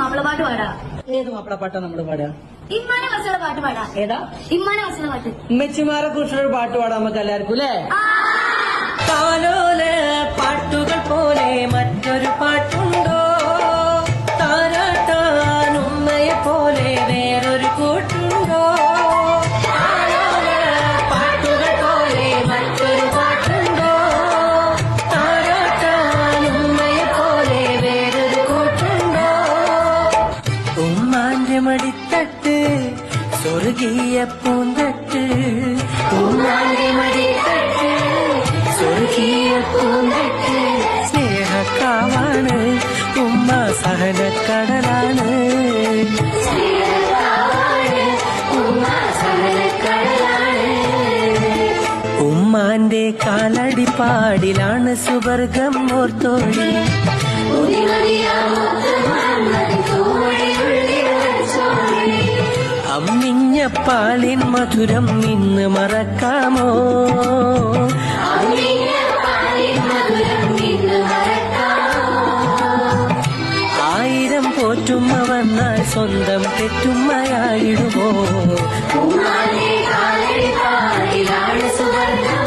മാപ്പിളപ്പാട്ട് പാടാ. ഏത് മാപ്പിളപ്പാട്ടാ നമ്മള് പാടുക? ഇമ്മാനെ കുറിച്ചുള്ള പാട്ട് പാടാ. ഏതാ? ഇമ്മാനെ കുറിച്ചുള്ള പാട്ട്. ഉമ്മച്ചിമാരെ കുറിച്ചുള്ള പാട്ട് പാടാം നമുക്ക് എല്ലാവർക്കും അല്ലേ? താലോല പാട്ടുകൾ പോലെ മറ്റൊരു പാട്ടുണ്ടോ? താരാട്ടാൻ ഉമ്മയെ പോലെ വേറൊരു കൂട്ടുണ്ടോ? താലോല പാട്ടുകൾ പോലെ മറ്റൊരു പാട്ടുണ്ടോ? താരാട്ടാൻ ഉമ്മയെ പോലെ വേറൊരു കൂട്ടുണ്ടോ? ഉമ്മാന്റെ മടിത്തട്ട് സ്വർഗീയ പൂന്തട്ട്, ഉമ്മാന്റെ മടിത്തട്ട് സ്വർഗീയ പൂന്തട്ട്. സ്നേഹക്കാവാണ് ഉമ്മ, സഹനക്കടലാണ്. ഉമ്മാന്റെ കാലടിപ്പാടിലാണ് സുവർഗം ഓർത്തോളി. അമ്മിഞ്ഞപ്പാലിൻ മധുരം ഇന്ന് മറക്കാമോ? ആയിരം പോറ്റുമ്മ വന്നാൽ സ്വന്തം പെറ്റുമ്മയായിടുമോ? സുവർഗം